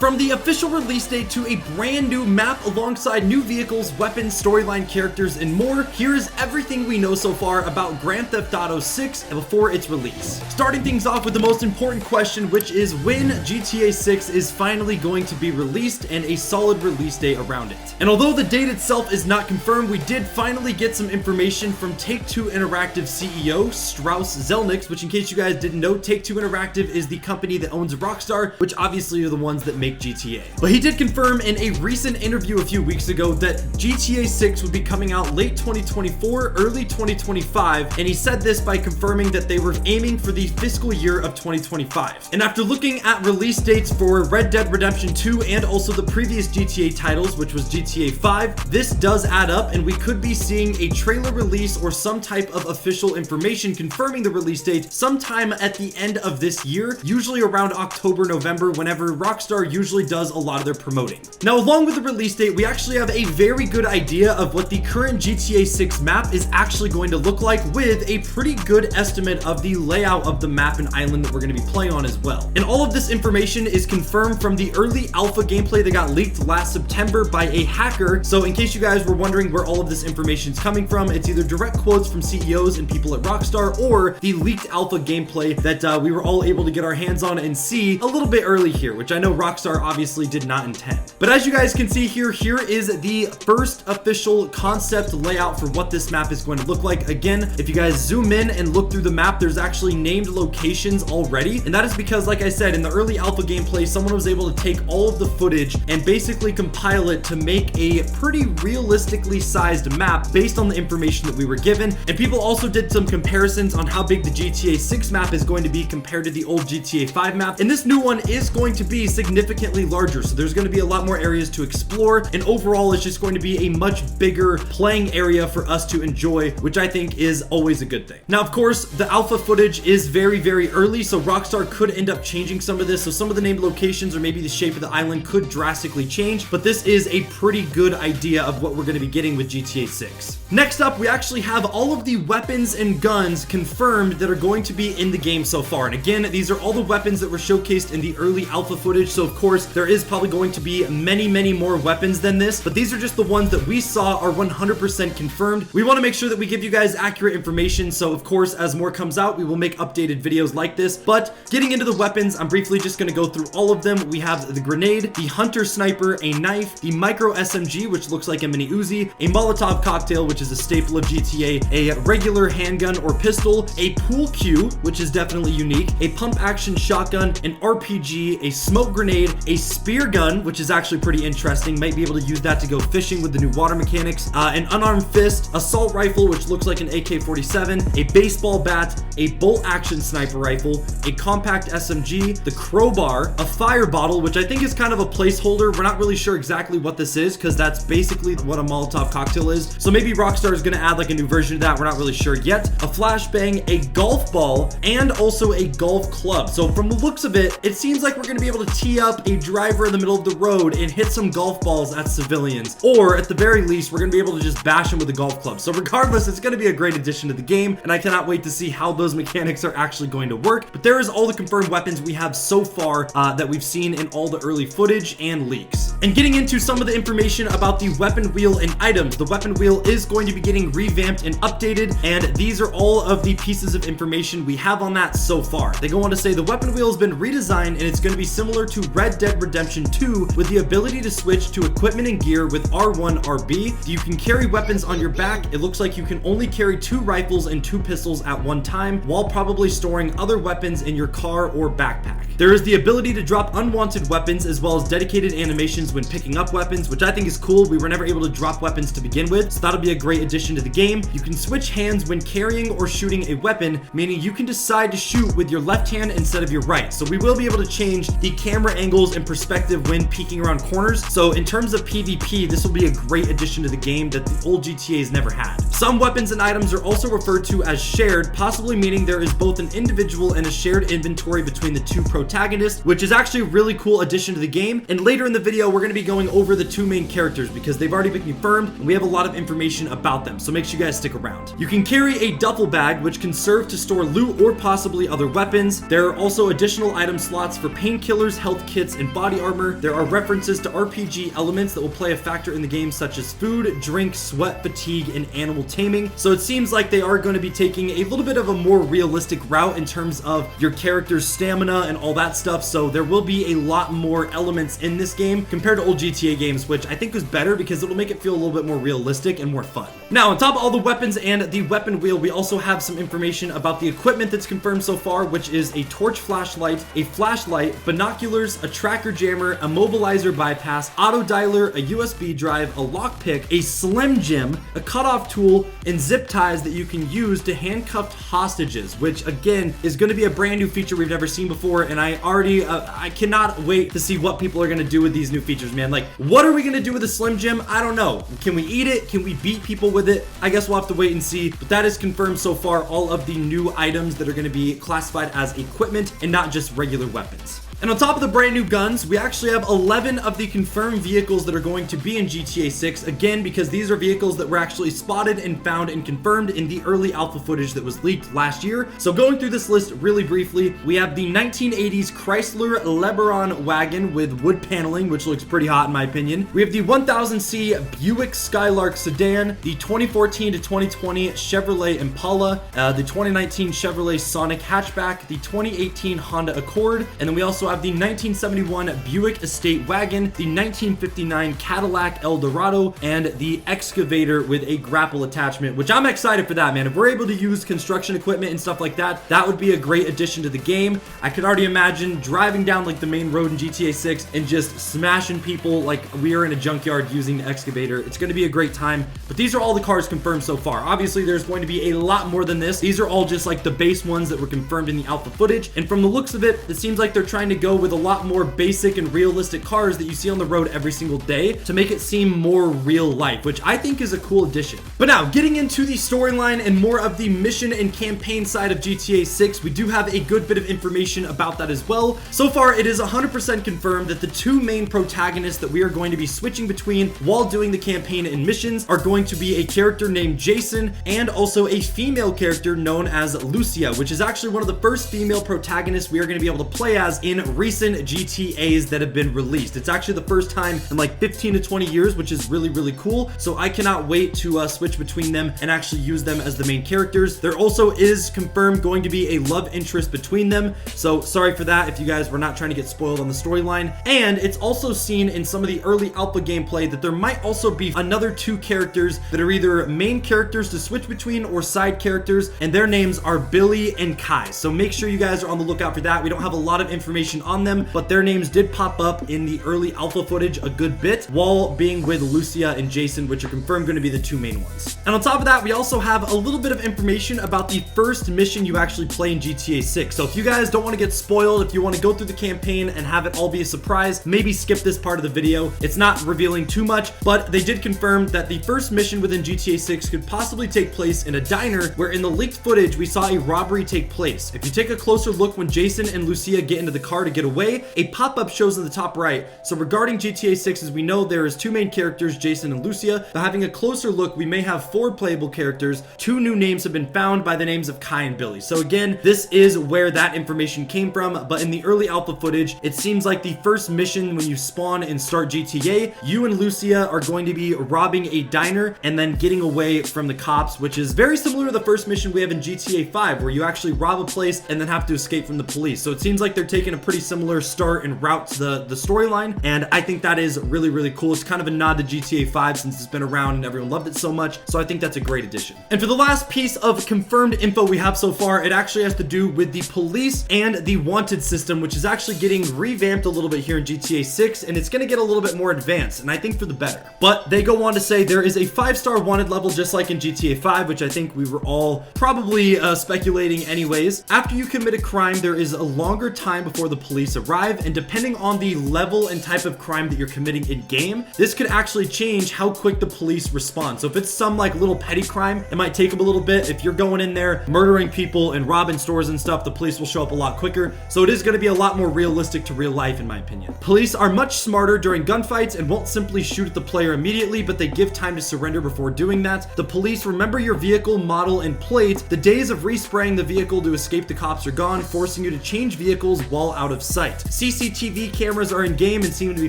From the official release date to a brand new map alongside new vehicles, weapons, storyline characters, and more, here is everything we know so far about Grand Theft Auto 6 before its release. Starting things off with the most important question, which is when GTA 6 is finally going to be released and a solid release date around it. And although the date itself is not confirmed, we did finally get some information from Take-Two Interactive CEO Strauss Zelnick, which in case you guys didn't know, Take-Two Interactive is the company that owns Rockstar, which obviously are the ones that make GTA. But he did confirm in a recent interview a few weeks ago that GTA 6 would be coming out late 2024, early 2025, and he said this by confirming that they were aiming for the fiscal year of 2025. And after looking at release dates for Red Dead Redemption 2 and also the previous GTA titles, which was GTA 5, this does add up, and we could be seeing a trailer release or some type of official information confirming the release date sometime at the end of this year, usually around October, November, whenever Rockstar usually does a lot of their promoting. Now, along with the release date, we actually have a very good idea of what the current GTA 6 map is actually going to look like, with a pretty good estimate of the layout of the map and island that we're going to be playing on as well. And all of this information is confirmed from the early alpha gameplay that got leaked last September by a hacker. So in case you guys were wondering where all of this information is coming from, it's either direct quotes from CEOs and people at Rockstar or the leaked alpha gameplay that we were all able to get our hands on and see a little bit early here, which I know Rockstar obviously did not intend. But as you guys can see here, here is the first official concept layout for what this map is going to look like. Again, if you guys zoom in and look through the map, there's actually named locations already, and that is because, like I said, in the early alpha gameplay, someone was able to take all of the footage and basically compile it to make a pretty realistically sized map based on the information that we were given. And people also did some comparisons on how big the GTA 6 map is going to be compared to the old GTA 5 map, and this new one is going to be significantly larger, so there's going to be a lot more areas to explore, and overall it's just going to be a much bigger playing area for us to enjoy, which I think is always a good thing. Now, of course, the alpha footage is very early, so Rockstar could end up changing some of this, so some of the named locations or maybe the shape of the island could drastically change, but this is a pretty good idea of what we're going to be getting with GTA 6. Next up, we actually have all of the weapons and guns confirmed that are going to be in the game so far, and again, these are all the weapons that were showcased in the early alpha footage, so of course there is probably going to be many more weapons than this, but these are just the ones that we saw are 100% confirmed. We want to make sure that we give you guys accurate information, so of course as more comes out we will make updated videos like this. But getting into the weapons, I'm briefly just going to go through all of them. We have the grenade, the hunter sniper, a knife, the micro SMG, which looks like a mini Uzi, a Molotov cocktail, which is a staple of GTA, a regular handgun or pistol, a pool cue, which is definitely unique, a pump action shotgun, an RPG, a smoke grenade, a spear gun, which is actually pretty interesting. Might be able to use that to go fishing with the new water mechanics, an unarmed fist, assault rifle, which looks like an AK-47, a baseball bat, a bolt action sniper rifle, a compact SMG, the crowbar, a fire bottle, which I think is kind of a placeholder. We're not really sure exactly what this is because that's basically what a Molotov cocktail is. So maybe Rockstar is going to add like a new version of that. We're not really sure yet. A flashbang, a golf ball, and also a golf club. So from the looks of it, it seems like we're going to be able to tee up a driver in the middle of the road and hit some golf balls at civilians, or at the very least we're going to be able to just bash them with a golf club. So regardless, it's going to be a great addition to the game, and I cannot wait to see how those mechanics are actually going to work. But there is all the confirmed weapons we have so far that we've seen in all the early footage and leaks. And getting into some of the information about the weapon wheel and items, the weapon wheel is going to be getting revamped and updated, and these are all of the pieces of information we have on that so far. They go on to say the weapon wheel has been redesigned and it's going to be similar to Red Dead Redemption 2 with the ability to switch to equipment and gear with R1, RB. You can carry weapons on your back. It looks like you can only carry 2 rifles and 2 pistols at one time, while probably storing other weapons in your car or backpack. There is the ability to drop unwanted weapons as well as dedicated animations when picking up weapons, which I think is cool. We were never able to drop weapons to begin with, so that'll be a great addition to the game. You can switch hands when carrying or shooting a weapon, meaning you can decide to shoot with your left hand instead of your right. So we will be able to change the camera angles and perspective when peeking around corners. So in terms of PvP, this will be a great addition to the game that the old GTA's never had. Some weapons and items are also referred to as shared, possibly meaning there is both an individual and a shared inventory between the two protagonist protagonist, which is actually a really cool addition to the game. And later in the video, we're going to be going over the two main characters because they've already been confirmed and we have a lot of information about them. So make sure you guys stick around. You can carry a duffel bag, which can serve to store loot or possibly other weapons. There are also additional item slots for painkillers, health kits, and body armor. There are references to RPG elements that will play a factor in the game, such as food, drink, sweat, fatigue, and animal taming. So it seems like they are going to be taking a little bit of a more realistic route in terms of your character's stamina and all that stuff. So there will be a lot more elements in this game compared to old GTA games, which I think was better because it'll make it feel a little bit more realistic and more fun. Now, on top of all the weapons and the weapon wheel, we also have some information about the equipment that's confirmed so far, which is a torch flashlight, a flashlight, binoculars, a tracker jammer, a mobilizer bypass, auto dialer, a USB drive, a lockpick, a Slim Jim, a cutoff tool, and zip ties that you can use to handcuff hostages, which again is going to be a brand new feature we've never seen before. And I cannot wait to see what people are going to do with these new features, man. Like, what are we going to do with the Slim Jim? I don't know. Can we eat it? Can we beat people with it? I guess we'll have to wait and see, but that is confirmed so far, all of the new items that are going to be classified as equipment and not just regular weapons. And on top of the brand new guns, we actually have 11 of the confirmed vehicles that are going to be in GTA 6, again, because these are vehicles that were actually spotted and found and confirmed in the early alpha footage that was leaked last year. So going through this list really briefly, we have the 1980s Chrysler LeBaron wagon with wood paneling, which looks pretty hot in my opinion. We have the 1000C Buick Skylark sedan, the 2014 to 2020 Chevrolet Impala, the 2019 Chevrolet Sonic hatchback, the 2018 Honda Accord, and then we also have the 1971 Buick Estate wagon, the 1959 Cadillac Eldorado, and the excavator with a grapple attachment, which I'm excited for that, man. If we're able to use construction equipment and stuff like that, that would be a great addition to the game. I could already imagine driving down like the main road in GTA 6 and just smashing people like we are in a junkyard using the excavator. It's going to be a great time, but these are all the cars confirmed so far. Obviously, there's going to be a lot more than this. These are all just like the base ones that were confirmed in the alpha footage, and from the looks of it, it seems like they're trying to go with a lot more basic and realistic cars that you see on the road every single day to make it seem more real life, which I think is a cool addition. But now, getting into the storyline and more of the mission and campaign side of GTA 6, we do have a good bit of information about that as well. So far, it is 100% confirmed that the two main protagonists that we are going to be switching between while doing the campaign and missions are going to be a character named Jason and also a female character known as Lucia, which is actually one of the first female protagonists we are going to be able to play as in recent GTAs that have been released. It's actually the first time in like 15 to 20 years, which is really, really cool. So I cannot wait to switch between them and actually use them as the main characters. There also is confirmed going to be a love interest between them. So sorry for that if you guys were not trying to get spoiled on the storyline. And it's also seen in some of the early alpha gameplay that there might also be another two characters that are either main characters to switch between or side characters, and their names are Billy and Kai. So make sure you guys are on the lookout for that. We don't have a lot of information on them, but their names did pop up in the early alpha footage a good bit while being with Lucia and Jason, which are confirmed going to be the two main ones. And on top of that, we also have a little bit of information about the first mission you actually play in GTA 6. So if you guys don't want to get spoiled, if you want to go through the campaign and have it all be a surprise, maybe skip this part of the video. It's not revealing too much, but they did confirm that the first mission within GTA 6 could possibly take place in a diner where in the leaked footage we saw a robbery take place. If you take a closer look when Jason and Lucia get into the car to get away, a pop-up shows in the top right. So regarding GTA 6, as we know, there is two main characters, Jason and Lucia, but having a closer look, we may have four playable characters. Two new names have been found by the names of Kai and Billy. So again, this is where that information came from, but in the early alpha footage, it seems like the first mission when you spawn and start GTA, you and Lucia are going to be robbing a diner and then getting away from the cops, which is very similar to the first mission we have in GTA 5, where you actually rob a place and then have to escape from the police. So it seems like they're taking a pretty similar start and route to the storyline, and I think that is really, really cool. It's kind of a nod to GTA 5 since it's been around and everyone loved it so much, so I think that's a great addition. And for the last piece of confirmed info we have so far, it actually has to do with the police and the wanted system, which is actually getting revamped a little bit here in GTA 6, and it's going to get a little bit more advanced, and I think for the better. But they go on to say there is a 5-star wanted level just like in GTA 5, which I think we were all probably speculating anyways. After you commit a crime, there is a longer time before the police arrive, and depending on the level and type of crime that you're committing in game, this could actually change how quick the police respond. So if it's some like little petty crime, it might take them a little bit. If you're going in there murdering people and robbing stores and stuff, the police will show up a lot quicker. So it is going to be a lot more realistic to real life in my opinion. Police are much smarter during gunfights and won't simply shoot at the player immediately, but they give time to surrender before doing that. The police remember your vehicle, model, and plate. The days of respraying the vehicle to escape the cops are gone, forcing you to change vehicles while out of sight. CCTV cameras are in game and seem to be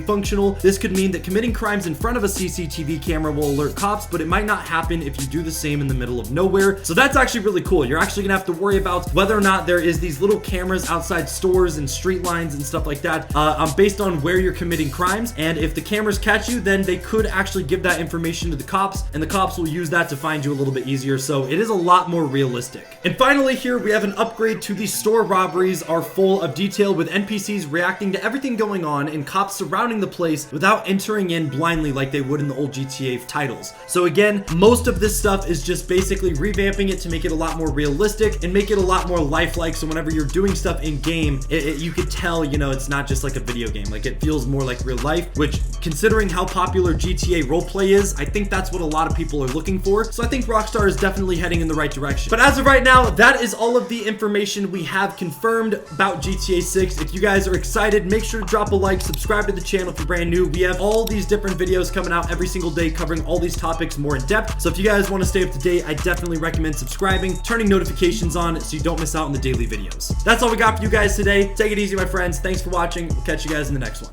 functional. This could mean that committing crimes in front of a CCTV camera will alert cops, but it might not happen if you do the same in the middle of nowhere. So that's actually really cool. You're actually gonna have to worry about whether or not there is these little cameras outside stores and street lines and stuff like that based on where you're committing crimes. And if the cameras catch you, then they could actually give that information to the cops, and the cops will use that to find you a little bit easier. So it is a lot more realistic. And finally here we have an upgrade to the store robberies are full of detail, with NPCs reacting to everything going on and cops surrounding the place without entering in blindly like they would in the old GTA titles. So again, most of this stuff is just basically revamping it to make it a lot more realistic and make it a lot more lifelike. So whenever you're doing stuff in game, you could tell, you know, it's not just like a video game. Like it feels more like real life, which considering how popular GTA roleplay is, I think that's what a lot of people are looking for. So I think Rockstar is definitely heading in the right direction. But as of right now, that is all of the information we have confirmed about GTA 6. If you guys are excited, make sure to drop a like, subscribe to the channel if you're brand new. We have all these different videos coming out every single day covering all these topics more in depth. So if you guys want to stay up to date, I definitely recommend subscribing, turning notifications on so you don't miss out on the daily videos. That's all we got for you guys today. Take it easy, my friends. Thanks for watching. We'll catch you guys in the next one.